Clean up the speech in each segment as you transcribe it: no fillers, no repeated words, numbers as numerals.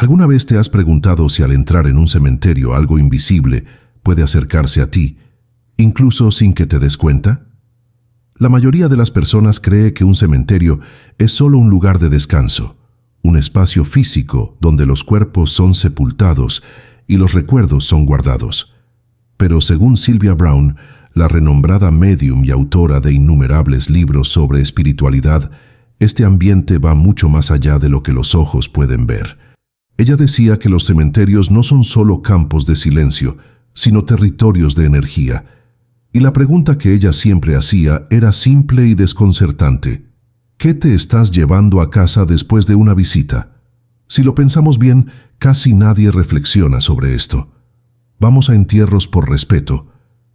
¿Alguna vez te has preguntado si al entrar en un cementerio algo invisible puede acercarse a ti, incluso sin que te des cuenta? La mayoría de las personas cree que un cementerio es solo un lugar de descanso, un espacio físico donde los cuerpos son sepultados y los recuerdos son guardados. Pero según Sylvia Browne, la renombrada médium y autora de innumerables libros sobre espiritualidad, este ambiente va mucho más allá de lo que los ojos pueden ver. Ella decía que los cementerios no son solo campos de silencio, sino territorios de energía. Y la pregunta que ella siempre hacía era simple y desconcertante. ¿Qué te estás llevando a casa después de una visita? Si lo pensamos bien, casi nadie reflexiona sobre esto. Vamos a entierros por respeto,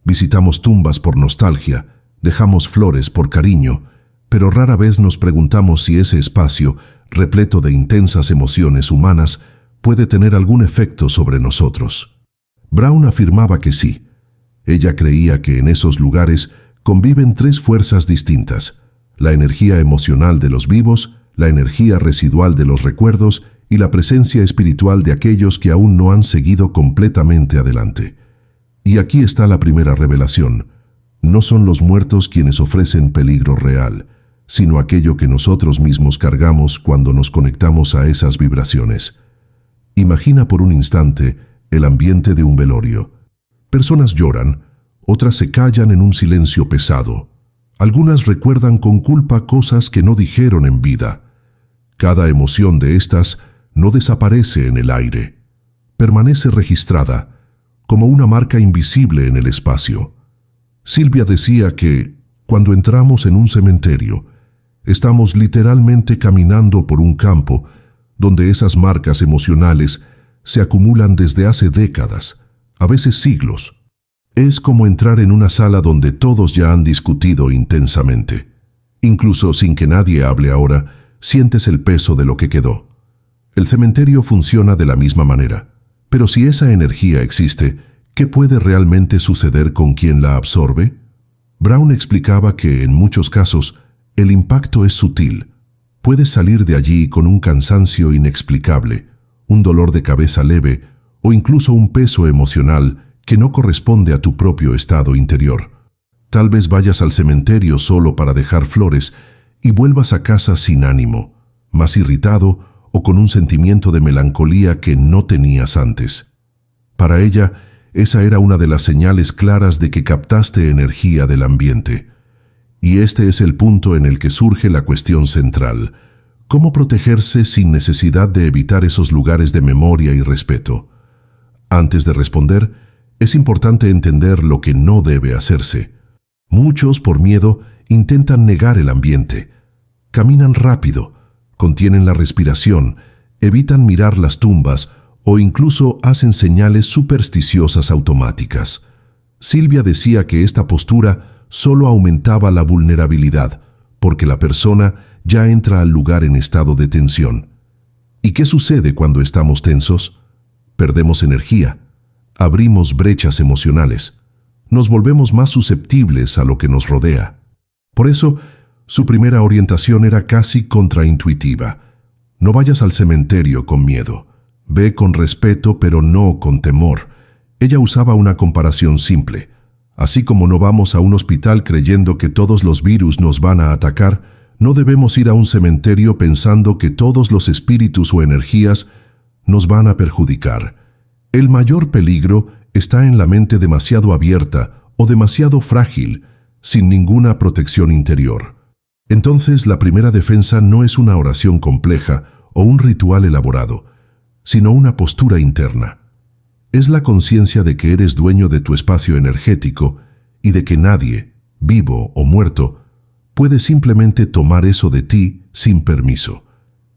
visitamos tumbas por nostalgia, dejamos flores por cariño, pero rara vez nos preguntamos si ese espacio, repleto de intensas emociones humanas, puede tener algún efecto sobre nosotros. Browne afirmaba que sí. Ella creía que en esos lugares conviven tres fuerzas distintas: la energía emocional de los vivos, la energía residual de los recuerdos y la presencia espiritual de aquellos que aún no han seguido completamente adelante. Y aquí está la primera revelación. No son los muertos quienes ofrecen peligro real, sino aquello que nosotros mismos cargamos cuando nos conectamos a esas vibraciones. Imagina por un instante el ambiente de un velorio. Personas lloran, otras se callan en un silencio pesado. Algunas recuerdan con culpa cosas que no dijeron en vida. Cada emoción de estas no desaparece en el aire. Permanece registrada, como una marca invisible en el espacio. Sylvia decía que, cuando entramos en un cementerio, estamos literalmente caminando por un campo donde esas marcas emocionales se acumulan desde hace décadas, a veces siglos. Es como entrar en una sala donde todos ya han discutido intensamente. Incluso sin que nadie hable ahora, sientes el peso de lo que quedó. El cementerio funciona de la misma manera, pero si esa energía existe, ¿qué puede realmente suceder con quien la absorbe? Browne explicaba que, en muchos casos, el impacto es sutil. Puedes salir de allí con un cansancio inexplicable, un dolor de cabeza leve o incluso un peso emocional que no corresponde a tu propio estado interior. Tal vez vayas al cementerio solo para dejar flores y vuelvas a casa sin ánimo, más irritado o con un sentimiento de melancolía que no tenías antes. Para ella, esa era una de las señales claras de que captaste energía del ambiente. Y este es el punto en el que surge la cuestión central: ¿cómo protegerse sin necesidad de evitar esos lugares de memoria y respeto? Antes de responder, es importante entender lo que no debe hacerse. Muchos, por miedo, intentan negar el ambiente. Caminan rápido, contienen la respiración, evitan mirar las tumbas o incluso hacen señales supersticiosas automáticas. Sylvia decía que esta postura solo aumentaba la vulnerabilidad, porque la persona ya entra al lugar en estado de tensión. ¿Y qué sucede cuando estamos tensos? Perdemos energía, abrimos brechas emocionales, nos volvemos más susceptibles a lo que nos rodea. Por eso, su primera orientación era casi contraintuitiva. No vayas al cementerio con miedo. Ve con respeto, pero no con temor. Ella usaba una comparación simple. Así como no vamos a un hospital creyendo que todos los virus nos van a atacar, no debemos ir a un cementerio pensando que todos los espíritus o energías nos van a perjudicar. El mayor peligro está en la mente demasiado abierta o demasiado frágil, sin ninguna protección interior. Entonces, la primera defensa no es una oración compleja o un ritual elaborado, sino una postura interna. Es la conciencia de que eres dueño de tu espacio energético y de que nadie, vivo o muerto, puede simplemente tomar eso de ti sin permiso.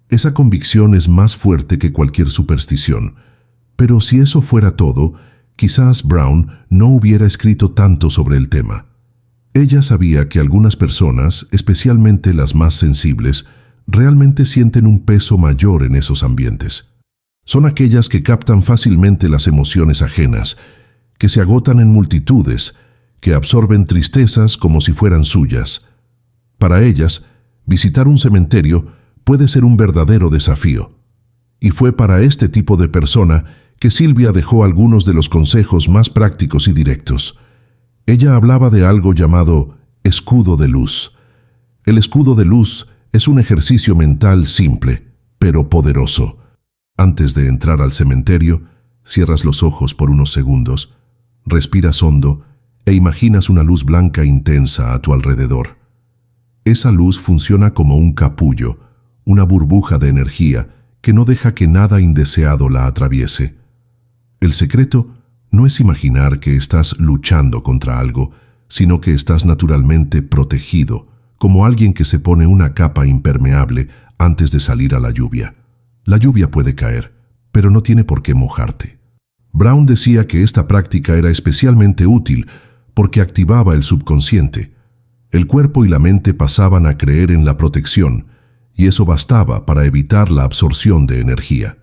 Esa convicción es más fuerte que cualquier superstición. Pero si eso fuera todo, quizás Browne no hubiera escrito tanto sobre el tema. Ella sabía que algunas personas, especialmente las más sensibles, realmente sienten un peso mayor en esos ambientes. Son aquellas que captan fácilmente las emociones ajenas, que se agotan en multitudes, que absorben tristezas como si fueran suyas. Para ellas, visitar un cementerio puede ser un verdadero desafío. Y fue para este tipo de persona que Silvia dejó algunos de los consejos más prácticos y directos. Ella hablaba de algo llamado escudo de luz. El escudo de luz es un ejercicio mental simple, pero poderoso. Antes de entrar al cementerio, cierras los ojos por unos segundos, respiras hondo e imaginas una luz blanca intensa a tu alrededor. Esa luz funciona como un capullo, una burbuja de energía que no deja que nada indeseado la atraviese. El secreto no es imaginar que estás luchando contra algo, sino que estás naturalmente protegido, como alguien que se pone una capa impermeable antes de salir a la lluvia. La lluvia puede caer, pero no tiene por qué mojarte. Brown decía que esta práctica era especialmente útil porque activaba el subconsciente. El cuerpo y la mente pasaban a creer en la protección, y eso bastaba para evitar la absorción de energía.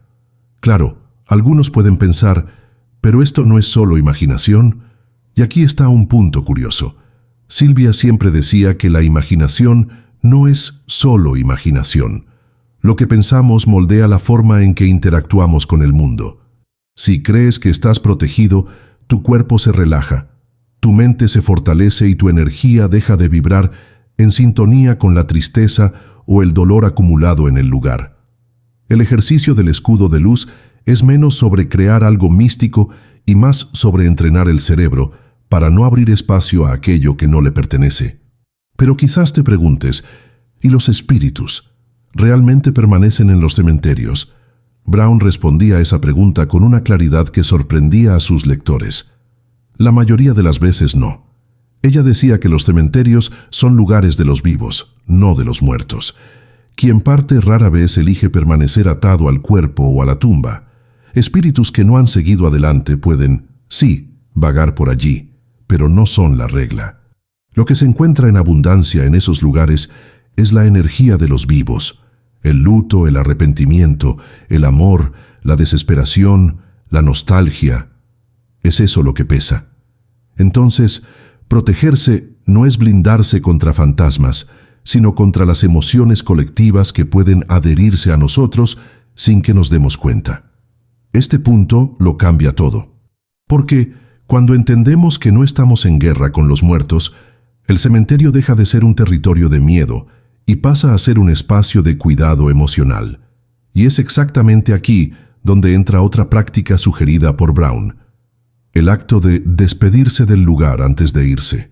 Claro, algunos pueden pensar, pero esto no es solo imaginación, y aquí está un punto curioso. Silvia siempre decía que la imaginación no es solo imaginación. Lo que pensamos moldea la forma en que interactuamos con el mundo. Si crees que estás protegido, tu cuerpo se relaja, tu mente se fortalece y tu energía deja de vibrar en sintonía con la tristeza o el dolor acumulado en el lugar. El ejercicio del escudo de luz es menos sobre crear algo místico y más sobre entrenar el cerebro para no abrir espacio a aquello que no le pertenece. Pero quizás te preguntes, ¿y los espíritus realmente permanecen en los cementerios? Brown respondía a esa pregunta con una claridad que sorprendía a sus lectores. La mayoría de las veces no. Ella decía que los cementerios son lugares de los vivos, no de los muertos. Quien parte rara vez elige permanecer atado al cuerpo o a la tumba. Espíritus que no han seguido adelante pueden, sí, vagar por allí, pero no son la regla. Lo que se encuentra en abundancia en esos lugares es la energía de los vivos, el luto, el arrepentimiento, el amor, la desesperación, la nostalgia. Es eso lo que pesa. Entonces, protegerse no es blindarse contra fantasmas, sino contra las emociones colectivas que pueden adherirse a nosotros sin que nos demos cuenta. Este punto lo cambia todo. Porque cuando entendemos que no estamos en guerra con los muertos, el cementerio deja de ser un territorio de miedo y pasa a ser un espacio de cuidado emocional. Y es exactamente aquí donde entra otra práctica sugerida por Brown: el acto de despedirse del lugar antes de irse.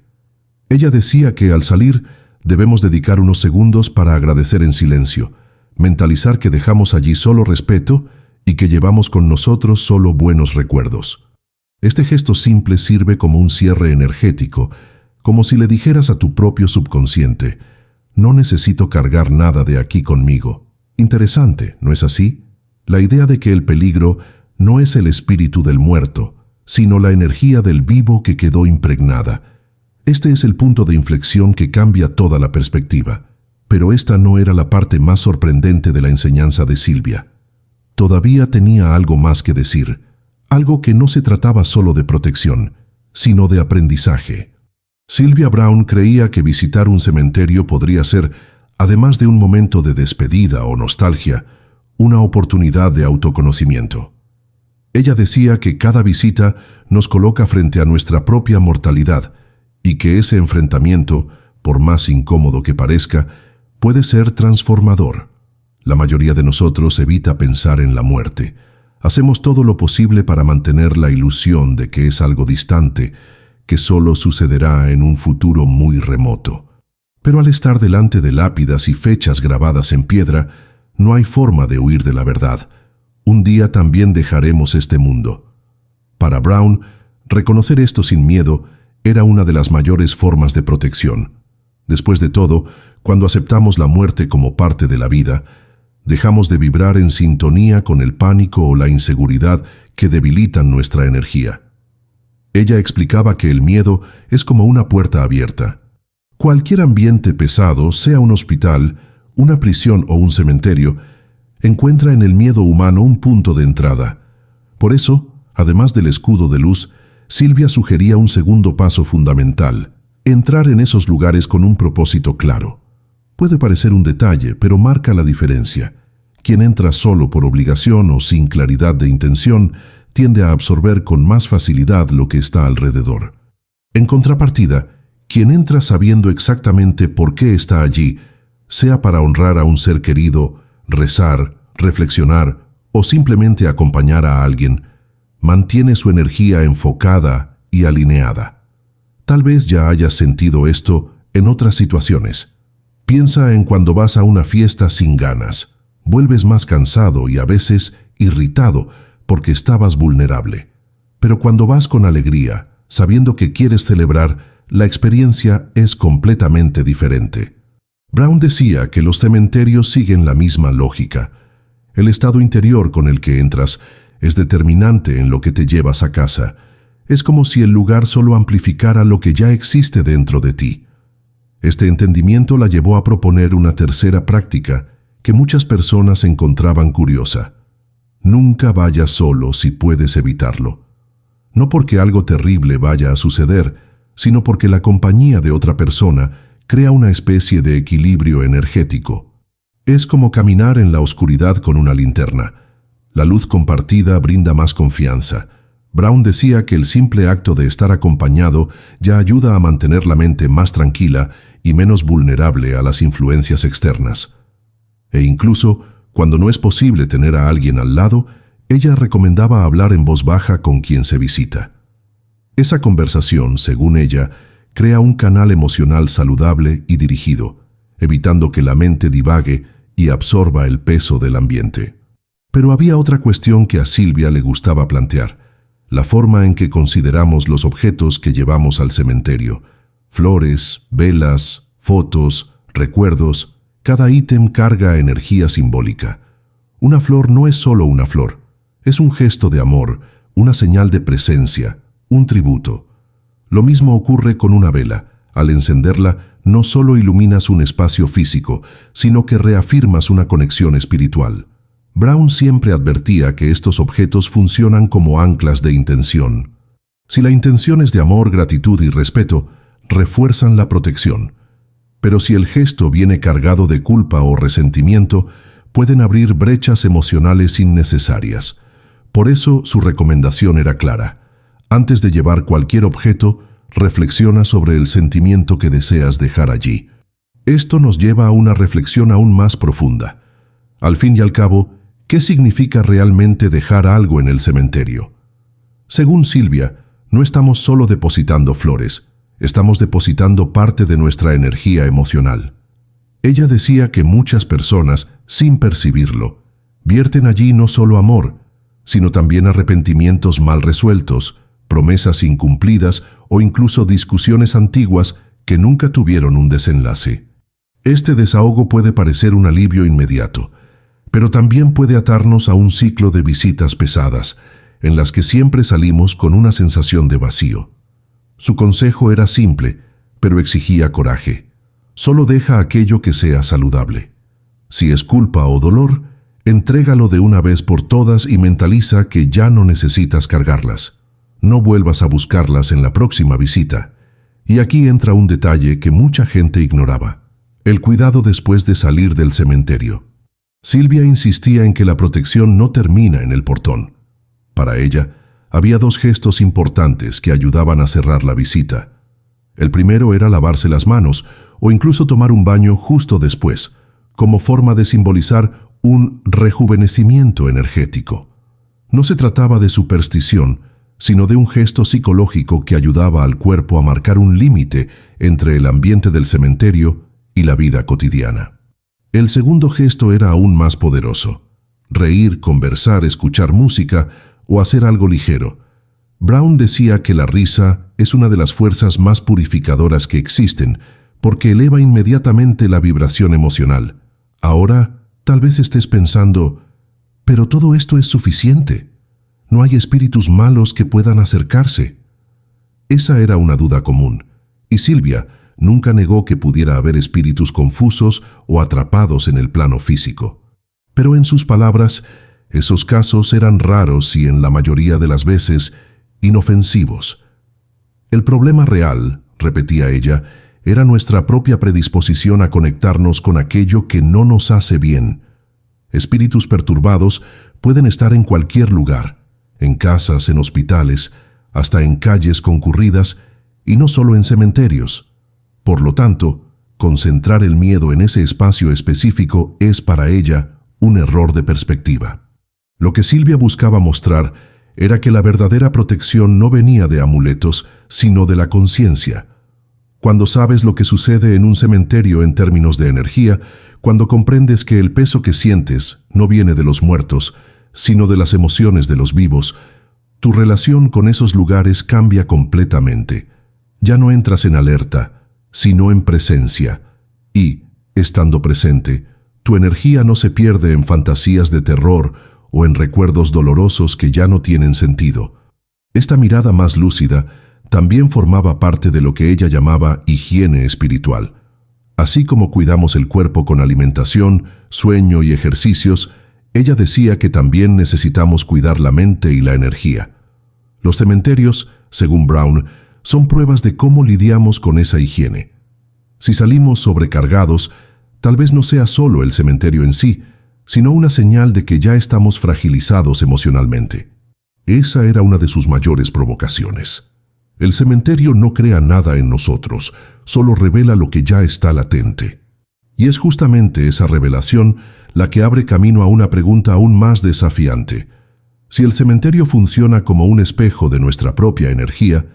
Ella decía que al salir debemos dedicar unos segundos para agradecer en silencio, mentalizar que dejamos allí solo respeto y que llevamos con nosotros solo buenos recuerdos. Este gesto simple sirve como un cierre energético, como si le dijeras a tu propio subconsciente: no necesito cargar nada de aquí conmigo. Interesante, ¿no es así? La idea de que el peligro no es el espíritu del muerto, sino la energía del vivo que quedó impregnada. Este es el punto de inflexión que cambia toda la perspectiva. Pero esta no era la parte más sorprendente de la enseñanza de Silvia. Todavía tenía algo más que decir, algo que no se trataba solo de protección, sino de aprendizaje. Sylvia Browne creía que visitar un cementerio podría ser, además de un momento de despedida o nostalgia, una oportunidad de autoconocimiento. Ella decía que cada visita nos coloca frente a nuestra propia mortalidad y que ese enfrentamiento, por más incómodo que parezca, puede ser transformador. La mayoría de nosotros evita pensar en la muerte. Hacemos todo lo posible para mantener la ilusión de que es algo distante, que solo sucederá en un futuro muy remoto. Pero al estar delante de lápidas y fechas grabadas en piedra, no hay forma de huir de la verdad. Un día también dejaremos este mundo. Para Brown, reconocer esto sin miedo era una de las mayores formas de protección. Después de todo, cuando aceptamos la muerte como parte de la vida, dejamos de vibrar en sintonía con el pánico o la inseguridad que debilitan nuestra energía. Ella explicaba que el miedo es como una puerta abierta. Cualquier ambiente pesado, sea un hospital, una prisión o un cementerio, encuentra en el miedo humano un punto de entrada. Por eso, además del escudo de luz, Silvia sugería un segundo paso fundamental: entrar en esos lugares con un propósito claro. Puede parecer un detalle, pero marca la diferencia. Quien entra solo por obligación o sin claridad de intención tiende a absorber con más facilidad lo que está alrededor. En contrapartida, quien entra sabiendo exactamente por qué está allí, sea para honrar a un ser querido, rezar, reflexionar o simplemente acompañar a alguien, mantiene su energía enfocada y alineada. Tal vez ya hayas sentido esto en otras situaciones. Piensa en cuando vas a una fiesta sin ganas. Vuelves más cansado y a veces irritado porque estabas vulnerable. Pero cuando vas con alegría, sabiendo que quieres celebrar, la experiencia es completamente diferente. Brown decía que los cementerios siguen la misma lógica. El estado interior con el que entras es determinante en lo que te llevas a casa. Es como si el lugar solo amplificara lo que ya existe dentro de ti. Este entendimiento la llevó a proponer una tercera práctica que muchas personas encontraban curiosa. Nunca vayas solo si puedes evitarlo. No porque algo terrible vaya a suceder, sino porque la compañía de otra persona crea una especie de equilibrio energético. Es como caminar en la oscuridad con una linterna. La luz compartida brinda más confianza. Brown decía que el simple acto de estar acompañado ya ayuda a mantener la mente más tranquila y menos vulnerable a las influencias externas. E incluso, cuando no es posible tener a alguien al lado, ella recomendaba hablar en voz baja con quien se visita. Esa conversación, según ella, crea un canal emocional saludable y dirigido, evitando que la mente divague y absorba el peso del ambiente. Pero había otra cuestión que a Silvia le gustaba plantear: la forma en que consideramos los objetos que llevamos al cementerio. Flores, velas, fotos, recuerdos, cada ítem carga energía simbólica. Una flor no es solo una flor, es un gesto de amor, una señal de presencia, un tributo. Lo mismo ocurre con una vela. Al encenderla, no solo iluminas un espacio físico, sino que reafirmas una conexión espiritual. Brown siempre advertía que estos objetos funcionan como anclas de intención. Si la intención es de amor, gratitud y respeto, refuerzan la protección. Pero si el gesto viene cargado de culpa o resentimiento, pueden abrir brechas emocionales innecesarias. Por eso su recomendación era clara: antes de llevar cualquier objeto, reflexiona sobre el sentimiento que deseas dejar allí. Esto nos lleva a una reflexión aún más profunda. Al fin y al cabo, ¿qué significa realmente dejar algo en el cementerio? Según Silvia, no estamos solo depositando flores, estamos depositando parte de nuestra energía emocional. Ella decía que muchas personas, sin percibirlo, vierten allí no solo amor, sino también arrepentimientos mal resueltos, promesas incumplidas o incluso discusiones antiguas que nunca tuvieron un desenlace. Este desahogo puede parecer un alivio inmediato, pero también puede atarnos a un ciclo de visitas pesadas, en las que siempre salimos con una sensación de vacío. Su consejo era simple, pero exigía coraje. Solo deja aquello que sea saludable. Si es culpa o dolor, entrégalo de una vez por todas y mentaliza que ya no necesitas cargarlas. No vuelvas a buscarlas en la próxima visita. Y aquí entra un detalle que mucha gente ignoraba: el cuidado después de salir del cementerio. Silvia insistía en que la protección no termina en el portón. Para ella, había dos gestos importantes que ayudaban a cerrar la visita. El primero era lavarse las manos o incluso tomar un baño justo después, como forma de simbolizar un rejuvenecimiento energético. No se trataba de superstición, sino de un gesto psicológico que ayudaba al cuerpo a marcar un límite entre el ambiente del cementerio y la vida cotidiana. El segundo gesto era aún más poderoso: reír, conversar, escuchar música o hacer algo ligero. Brown decía que la risa es una de las fuerzas más purificadoras que existen, porque eleva inmediatamente la vibración emocional. Ahora, tal vez estés pensando: ¿pero todo esto es suficiente? ¿No hay espíritus malos que puedan acercarse? Esa era una duda común, y Silvia nunca negó que pudiera haber espíritus confusos o atrapados en el plano físico. Pero en sus palabras, esos casos eran raros y en la mayoría de las veces inofensivos. El problema real, repetía ella, era nuestra propia predisposición a conectarnos con aquello que no nos hace bien. Espíritus perturbados pueden estar en cualquier lugar, en casas, en hospitales, hasta en calles concurridas y no solo en cementerios. Por lo tanto, concentrar el miedo en ese espacio específico es para ella un error de perspectiva. Lo que Silvia buscaba mostrar era que la verdadera protección no venía de amuletos, sino de la conciencia. Cuando sabes lo que sucede en un cementerio en términos de energía, cuando comprendes que el peso que sientes no viene de los muertos, sino de las emociones de los vivos, tu relación con esos lugares cambia completamente. Ya no entras en alerta, sino en presencia. Y, estando presente, tu energía no se pierde en fantasías de terror o en recuerdos dolorosos que ya no tienen sentido. Esta mirada más lúcida también formaba parte de lo que ella llamaba higiene espiritual. Así como cuidamos el cuerpo con alimentación, sueño y ejercicios, ella decía que también necesitamos cuidar la mente y la energía. Los cementerios, según Brown, son pruebas de cómo lidiamos con esa higiene. Si salimos sobrecargados, tal vez no sea solo el cementerio en sí, sino una señal de que ya estamos fragilizados emocionalmente. Esa era una de sus mayores provocaciones. El cementerio no crea nada en nosotros, solo revela lo que ya está latente. Y es justamente esa revelación la que abre camino a una pregunta aún más desafiante. Si el cementerio funciona como un espejo de nuestra propia energía,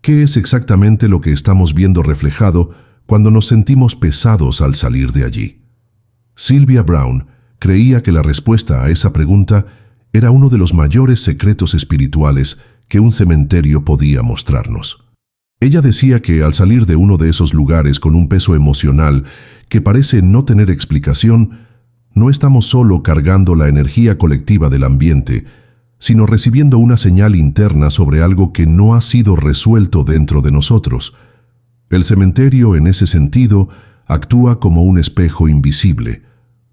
¿qué es exactamente lo que estamos viendo reflejado cuando nos sentimos pesados al salir de allí? Sylvia Brown creía que la respuesta a esa pregunta era uno de los mayores secretos espirituales que un cementerio podía mostrarnos. Ella decía que al salir de uno de esos lugares con un peso emocional que parece no tener explicación, no estamos solo cargando la energía colectiva del ambiente, sino recibiendo una señal interna sobre algo que no ha sido resuelto dentro de nosotros. El cementerio, en ese sentido, actúa como un espejo invisible,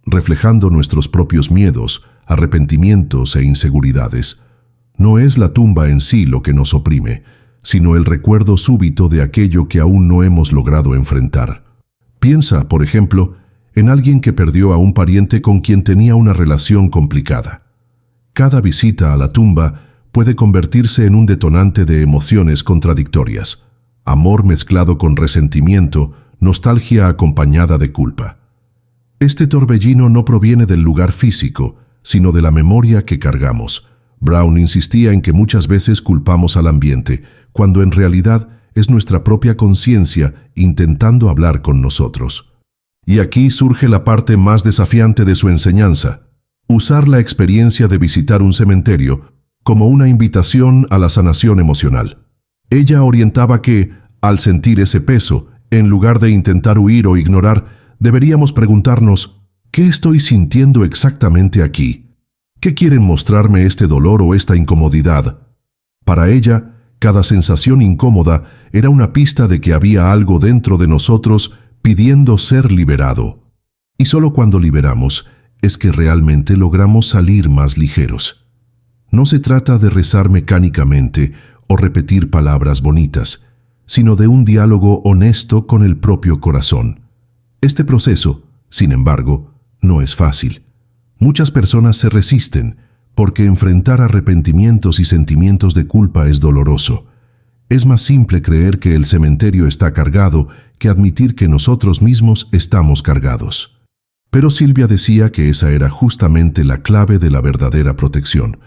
reflejando nuestros propios miedos, arrepentimientos e inseguridades. No es la tumba en sí lo que nos oprime, sino el recuerdo súbito de aquello que aún no hemos logrado enfrentar. Piensa, por ejemplo, en alguien que perdió a un pariente con quien tenía una relación complicada. Cada visita a la tumba puede convertirse en un detonante de emociones contradictorias: amor mezclado con resentimiento, nostalgia acompañada de culpa. Este torbellino no proviene del lugar físico, sino de la memoria que cargamos. Brown insistía en que muchas veces culpamos al ambiente, cuando en realidad es nuestra propia conciencia intentando hablar con nosotros. Y aquí surge la parte más desafiante de su enseñanza: usar la experiencia de visitar un cementerio como una invitación a la sanación emocional. Ella orientaba que, al sentir ese peso, en lugar de intentar huir o ignorar, deberíamos preguntarnos: ¿qué estoy sintiendo exactamente aquí? ¿Qué quieren mostrarme este dolor o esta incomodidad? Para ella, cada sensación incómoda era una pista de que había algo dentro de nosotros pidiendo ser liberado. Y solo cuando liberamos es que realmente logramos salir más ligeros. No se trata de rezar mecánicamente o repetir palabras bonitas, sino de un diálogo honesto con el propio corazón. Este proceso, sin embargo, no es fácil. Muchas personas se resisten porque enfrentar arrepentimientos y sentimientos de culpa es doloroso. Es más simple creer que el cementerio está cargado que admitir que nosotros mismos estamos cargados. Pero Silvia decía que esa era justamente la clave de la verdadera protección.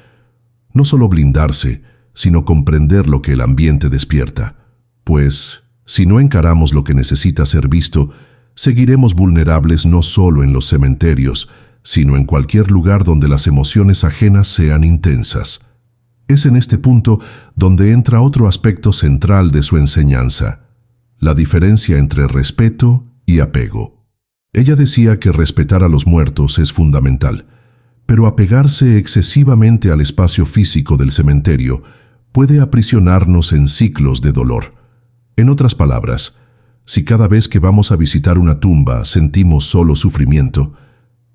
No solo blindarse, sino comprender lo que el ambiente despierta. Pues, si no encaramos lo que necesita ser visto, seguiremos vulnerables no solo en los cementerios, sino en cualquier lugar donde las emociones ajenas sean intensas. Es en este punto donde entra otro aspecto central de su enseñanza: la diferencia entre respeto y apego. Ella decía que respetar a los muertos es fundamental, pero apegarse excesivamente al espacio físico del cementerio puede aprisionarnos en ciclos de dolor. En otras palabras, si cada vez que vamos a visitar una tumba sentimos solo sufrimiento,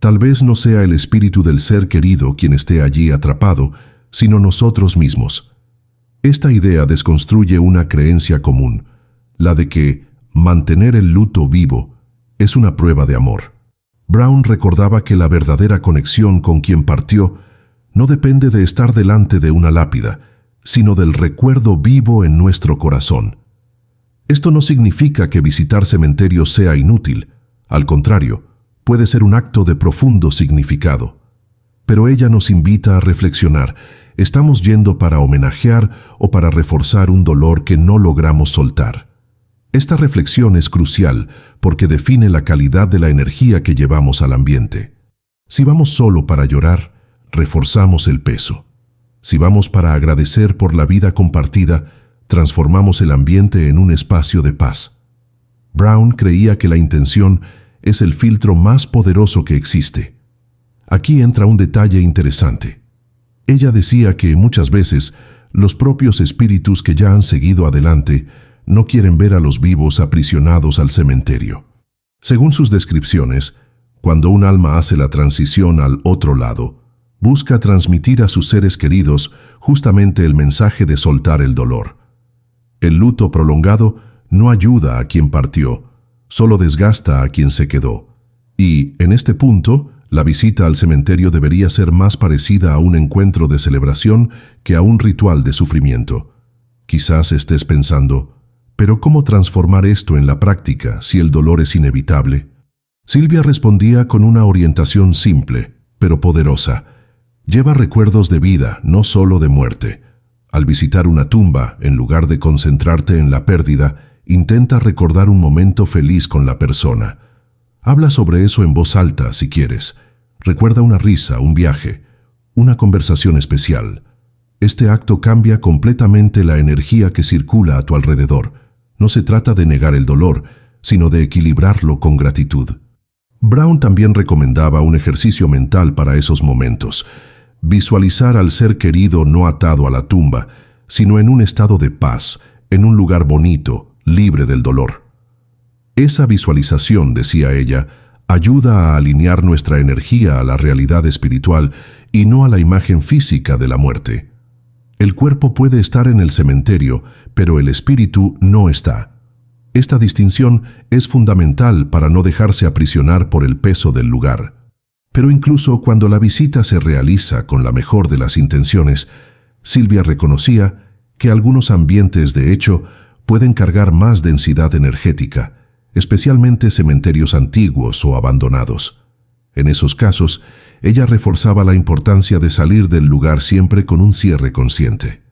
tal vez no sea el espíritu del ser querido quien esté allí atrapado, sino nosotros mismos. Esta idea desconstruye una creencia común, la de que mantener el luto vivo es una prueba de amor. Brown recordaba que la verdadera conexión con quien partió no depende de estar delante de una lápida, sino del recuerdo vivo en nuestro corazón. Esto no significa que visitar cementerios sea inútil, al contrario, puede ser un acto de profundo significado. Pero ella nos invita a reflexionar: ¿estamos yendo para homenajear o para reforzar un dolor que no logramos soltar? Esta reflexión es crucial porque define la calidad de la energía que llevamos al ambiente. Si vamos solo para llorar, reforzamos el peso. Si vamos para agradecer por la vida compartida, transformamos el ambiente en un espacio de paz. Brown creía que la intención es el filtro más poderoso que existe. Aquí entra un detalle interesante. Ella decía que muchas veces los propios espíritus que ya han seguido adelante no quieren ver a los vivos aprisionados al cementerio. Según sus descripciones, cuando un alma hace la transición al otro lado, busca transmitir a sus seres queridos justamente el mensaje de soltar el dolor. El luto prolongado no ayuda a quien partió, solo desgasta a quien se quedó. Y, en este punto, la visita al cementerio debería ser más parecida a un encuentro de celebración que a un ritual de sufrimiento. Quizás estés pensando: ¿pero cómo transformar esto en la práctica si el dolor es inevitable? Silvia respondía con una orientación simple, pero poderosa. Lleva recuerdos de vida, no solo de muerte. Al visitar una tumba, en lugar de concentrarte en la pérdida, intenta recordar un momento feliz con la persona. Habla sobre eso en voz alta, si quieres. Recuerda una risa, un viaje, una conversación especial. Este acto cambia completamente la energía que circula a tu alrededor. No se trata de negar el dolor, sino de equilibrarlo con gratitud. Brown también recomendaba un ejercicio mental para esos momentos: visualizar al ser querido no atado a la tumba, sino en un estado de paz, en un lugar bonito, libre del dolor. Esa visualización, decía ella, ayuda a alinear nuestra energía a la realidad espiritual y no a la imagen física de la muerte. El cuerpo puede estar en el cementerio, pero el espíritu no está. Esta distinción es fundamental para no dejarse aprisionar por el peso del lugar. Pero incluso cuando la visita se realiza con la mejor de las intenciones, Silvia reconocía que algunos ambientes, de hecho, pueden cargar más densidad energética, especialmente cementerios antiguos o abandonados. En esos casos, ella reforzaba la importancia de salir del lugar siempre con un cierre consciente.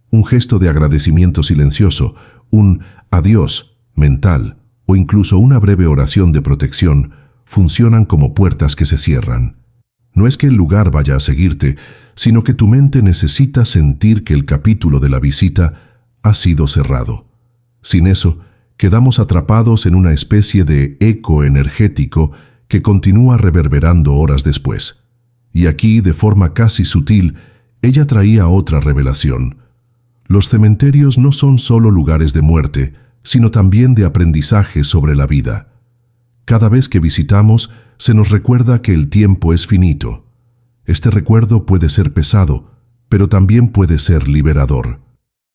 Un gesto de agradecimiento silencioso, un adiós mental o incluso una breve oración de protección funcionan como puertas que se cierran. No es que el lugar vaya a seguirte, sino que tu mente necesita sentir que el capítulo de la visita ha sido cerrado. Sin eso, quedamos atrapados en una especie de eco energético que continúa reverberando horas después. Y aquí, de forma casi sutil, ella traía otra revelación. Los cementerios no son solo lugares de muerte, sino también de aprendizaje sobre la vida. Cada vez que visitamos, se nos recuerda que el tiempo es finito. Este recuerdo puede ser pesado, pero también puede ser liberador.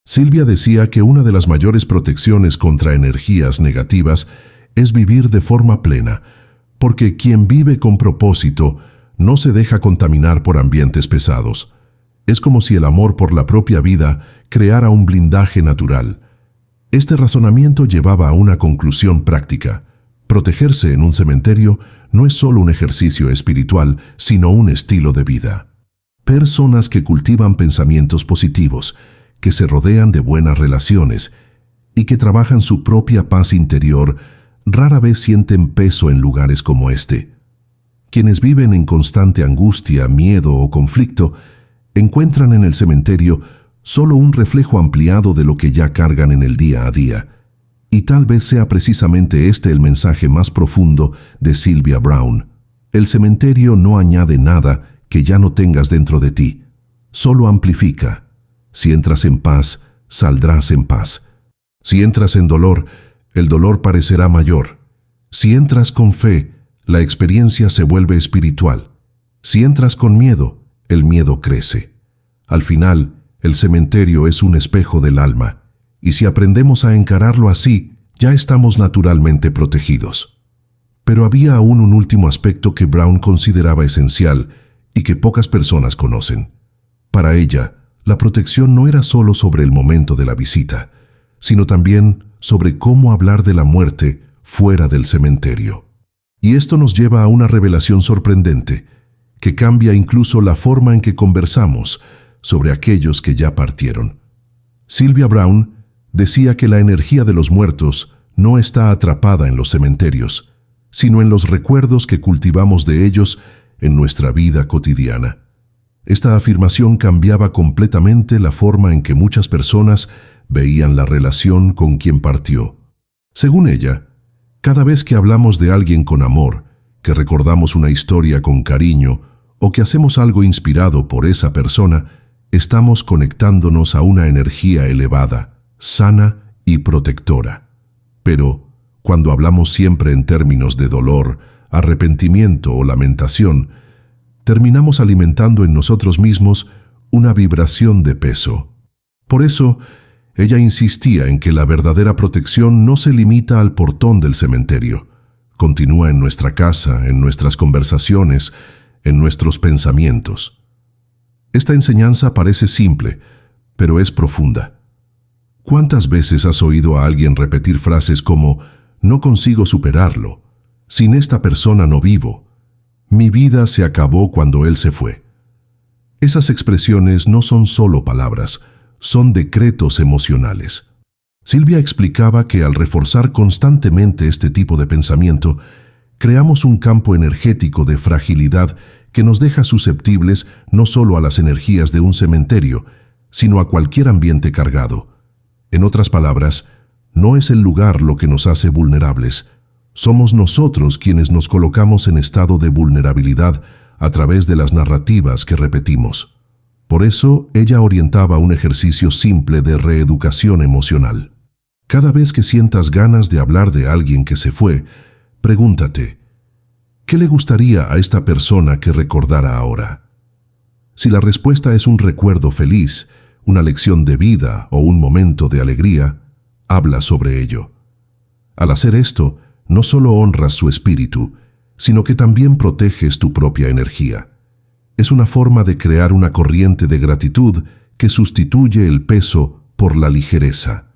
Silvia decía que una de las mayores protecciones contra energías negativas es vivir de forma plena, porque quien vive con propósito no se deja contaminar por ambientes pesados. Es como si el amor por la propia vida creara un blindaje natural. Este razonamiento llevaba a una conclusión práctica. Protegerse en un cementerio no es solo un ejercicio espiritual, sino un estilo de vida. Personas que cultivan pensamientos positivos, que se rodean de buenas relaciones y que trabajan su propia paz interior, rara vez sienten peso en lugares como este. Quienes viven en constante angustia, miedo o conflicto, encuentran en el cementerio solo un reflejo ampliado de lo que ya cargan en el día a día. Y tal vez sea precisamente este el mensaje más profundo de Sylvia Brown. El cementerio no añade nada que ya no tengas dentro de ti, solo amplifica. Si entras en paz, saldrás en paz. Si entras en dolor, el dolor parecerá mayor. Si entras con fe, la experiencia se vuelve espiritual. Si entras con miedo, el miedo crece. Al final, el cementerio es un espejo del alma, y si aprendemos a encararlo así, ya estamos naturalmente protegidos. Pero había aún un último aspecto que Brown consideraba esencial y que pocas personas conocen. Para ella, la protección no era solo sobre el momento de la visita, sino también sobre cómo hablar de la muerte fuera del cementerio. Y esto nos lleva a una revelación sorprendente, que cambia incluso la forma en que conversamos sobre aquellos que ya partieron. Sylvia Browne decía que la energía de los muertos no está atrapada en los cementerios, sino en los recuerdos que cultivamos de ellos en nuestra vida cotidiana. Esta afirmación cambiaba completamente la forma en que muchas personas veían la relación con quien partió. Según ella, cada vez que hablamos de alguien con amor, que recordamos una historia con cariño o que hacemos algo inspirado por esa persona, estamos conectándonos a una energía elevada, sana y protectora. Pero, cuando hablamos siempre en términos de dolor, arrepentimiento o lamentación, terminamos alimentando en nosotros mismos una vibración de peso. Por eso, ella insistía en que la verdadera protección no se limita al portón del cementerio. Continúa en nuestra casa, en nuestras conversaciones, en nuestros pensamientos. Esta enseñanza parece simple, pero es profunda. ¿Cuántas veces has oído a alguien repetir frases como «No consigo superarlo», «Sin esta persona no vivo», «Mi vida se acabó cuando él se fue»? Esas expresiones no son solo palabras, son decretos emocionales. Sylvia explicaba que al reforzar constantemente este tipo de pensamiento, creamos un campo energético de fragilidad que nos deja susceptibles no solo a las energías de un cementerio, sino a cualquier ambiente cargado. En otras palabras, no es el lugar lo que nos hace vulnerables. Somos nosotros quienes nos colocamos en estado de vulnerabilidad a través de las narrativas que repetimos. Por eso, ella orientaba un ejercicio simple de reeducación emocional. Cada vez que sientas ganas de hablar de alguien que se fue, pregúntate, ¿qué le gustaría a esta persona que recordara ahora? Si la respuesta es un recuerdo feliz, una lección de vida o un momento de alegría, habla sobre ello. Al hacer esto, no solo honras su espíritu, sino que también proteges tu propia energía. Es una forma de crear una corriente de gratitud que sustituye el peso por la ligereza.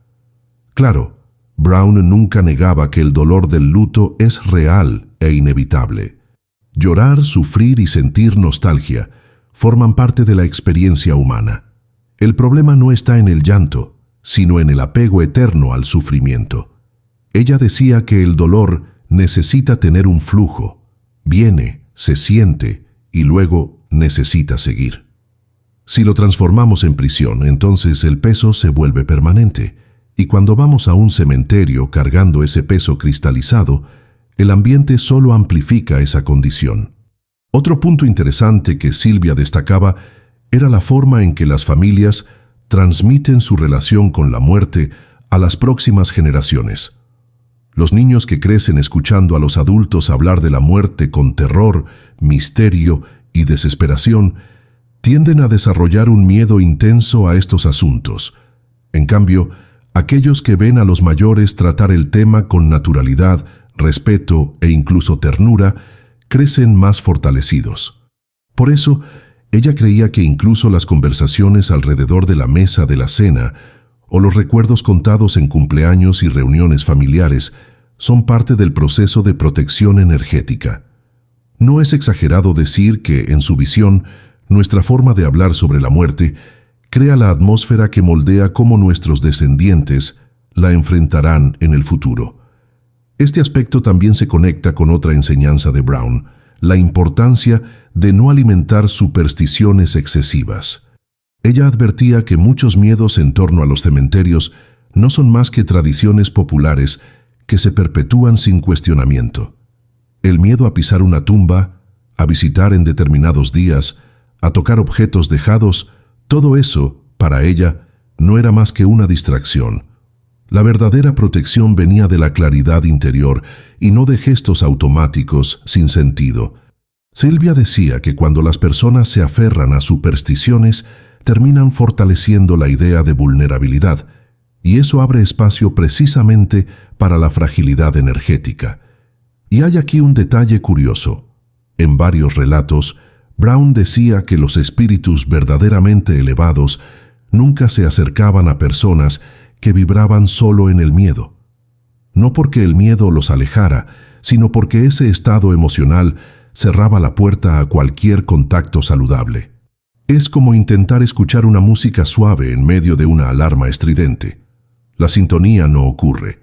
Claro, Brown nunca negaba que el dolor del luto es real e inevitable. Llorar, sufrir y sentir nostalgia forman parte de la experiencia humana. El problema no está en el llanto, sino en el apego eterno al sufrimiento. Ella decía que el dolor necesita tener un flujo. Viene, se siente y luego necesita seguir. Si lo transformamos en prisión, entonces el peso se vuelve permanente. Y cuando vamos a un cementerio cargando ese peso cristalizado, el ambiente solo amplifica esa condición. Otro punto interesante que Sylvia destacaba era la forma en que las familias transmiten su relación con la muerte a las próximas generaciones. Los niños que crecen escuchando a los adultos hablar de la muerte con terror, misterio y desesperación tienden a desarrollar un miedo intenso a estos asuntos. En cambio, aquellos que ven a los mayores tratar el tema con naturalidad, respeto e incluso ternura, crecen más fortalecidos. Por eso, ella creía que incluso las conversaciones alrededor de la mesa de la cena o los recuerdos contados en cumpleaños y reuniones familiares son parte del proceso de protección energética. No es exagerado decir que, en su visión, nuestra forma de hablar sobre la muerte crea la atmósfera que moldea cómo nuestros descendientes la enfrentarán en el futuro. Este aspecto también se conecta con otra enseñanza de Brown, la importancia de no alimentar supersticiones excesivas. Ella advertía que muchos miedos en torno a los cementerios no son más que tradiciones populares que se perpetúan sin cuestionamiento. El miedo a pisar una tumba, a visitar en determinados días, a tocar objetos dejados, todo eso, para ella, no era más que una distracción. La verdadera protección venía de la claridad interior y no de gestos automáticos sin sentido. Sylvia decía que cuando las personas se aferran a supersticiones, terminan fortaleciendo la idea de vulnerabilidad, y eso abre espacio precisamente para la fragilidad energética. Y hay aquí un detalle curioso. En varios relatos, Brown decía que los espíritus verdaderamente elevados nunca se acercaban a personas que vibraban solo en el miedo. No porque el miedo los alejara, sino porque ese estado emocional cerraba la puerta a cualquier contacto saludable. Es como intentar escuchar una música suave en medio de una alarma estridente. La sintonía no ocurre.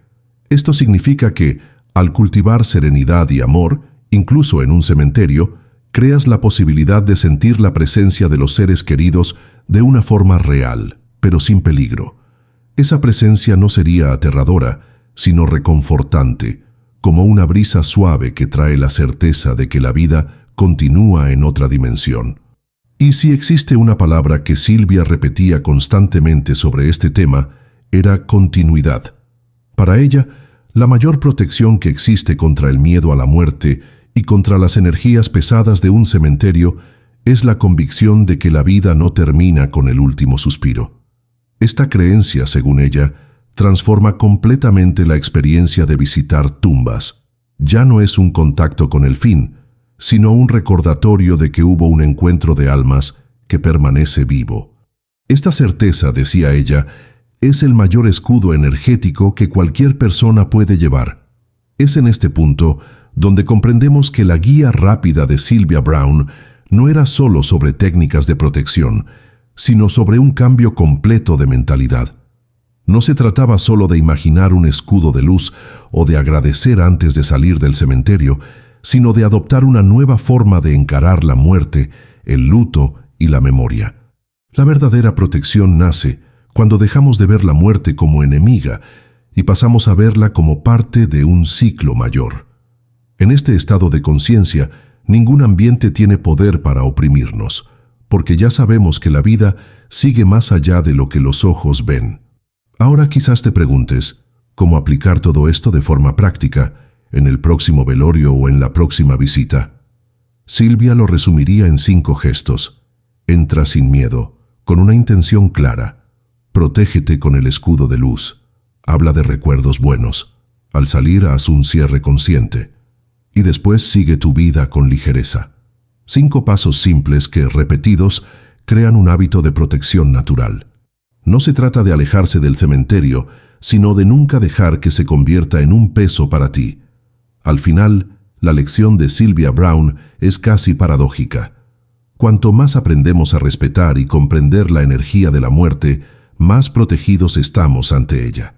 Esto significa que, al cultivar serenidad y amor, incluso en un cementerio, creas la posibilidad de sentir la presencia de los seres queridos de una forma real, pero sin peligro. Esa presencia no sería aterradora, sino reconfortante, como una brisa suave que trae la certeza de que la vida continúa en otra dimensión. Y si existe una palabra que Sylvia repetía constantemente sobre este tema, era continuidad. Para ella, la mayor protección que existe contra el miedo a la muerte y contra las energías pesadas de un cementerio es la convicción de que la vida no termina con el último suspiro. Esta creencia, según ella, transforma completamente la experiencia de visitar tumbas. Ya no es un contacto con el fin, sino un recordatorio de que hubo un encuentro de almas que permanece vivo. Esta certeza, decía ella, es el mayor escudo energético que cualquier persona puede llevar. Es en este punto donde comprendemos que la guía rápida de Sylvia Brown no era solo sobre técnicas de protección, sino sobre un cambio completo de mentalidad. No se trataba solo de imaginar un escudo de luz o de agradecer antes de salir del cementerio, sino de adoptar una nueva forma de encarar la muerte, el luto y la memoria. La verdadera protección nace cuando dejamos de ver la muerte como enemiga y pasamos a verla como parte de un ciclo mayor. En este estado de conciencia, ningún ambiente tiene poder para oprimirnos, porque ya sabemos que la vida sigue más allá de lo que los ojos ven. Ahora quizás te preguntes, ¿cómo aplicar todo esto de forma práctica, en el próximo velorio o en la próxima visita? Sylvia lo resumiría en 5 gestos. Entra sin miedo, con una intención clara. Protégete con el escudo de luz. Habla de recuerdos buenos. Al salir, haz un cierre consciente. Y después sigue tu vida con ligereza. 5 pasos simples que, repetidos, crean un hábito de protección natural. No se trata de alejarse del cementerio, sino de nunca dejar que se convierta en un peso para ti. Al final, la lección de Sylvia Brown es casi paradójica. Cuanto más aprendemos a respetar y comprender la energía de la muerte, más protegidos estamos ante ella.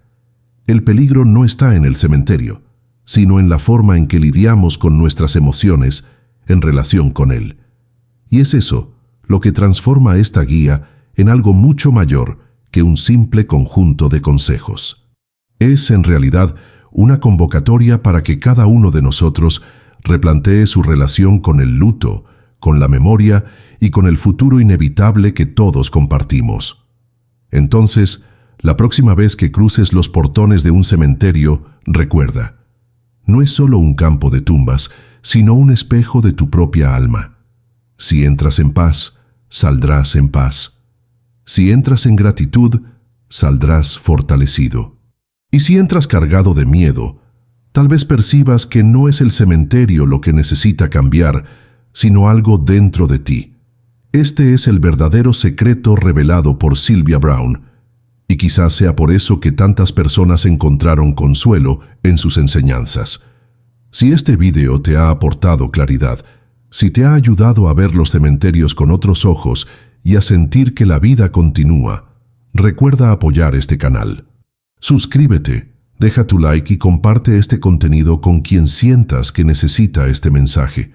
El peligro no está en el cementerio, sino en la forma en que lidiamos con nuestras emociones en relación con él. Y es eso lo que transforma esta guía en algo mucho mayor que un simple conjunto de consejos. Es, en realidad, una convocatoria para que cada uno de nosotros replantee su relación con el luto, con la memoria y con el futuro inevitable que todos compartimos. Entonces, la próxima vez que cruces los portones de un cementerio, recuerda, no es solo un campo de tumbas, sino un espejo de tu propia alma. Si entras en paz, saldrás en paz. Si entras en gratitud, saldrás fortalecido. Y si entras cargado de miedo, tal vez percibas que no es el cementerio lo que necesita cambiar, sino algo dentro de ti. Este es el verdadero secreto revelado por Sylvia Brown, y quizás sea por eso que tantas personas encontraron consuelo en sus enseñanzas. Si este video te ha aportado claridad, si te ha ayudado a ver los cementerios con otros ojos y a sentir que la vida continúa, recuerda apoyar este canal. Suscríbete, deja tu like y comparte este contenido con quien sientas que necesita este mensaje.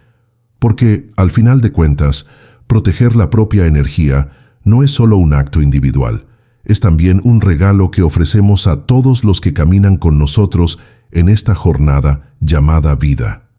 Porque, al final de cuentas, proteger la propia energía no es solo un acto individual, es también un regalo que ofrecemos a todos los que caminan con nosotros en esta jornada llamada vida.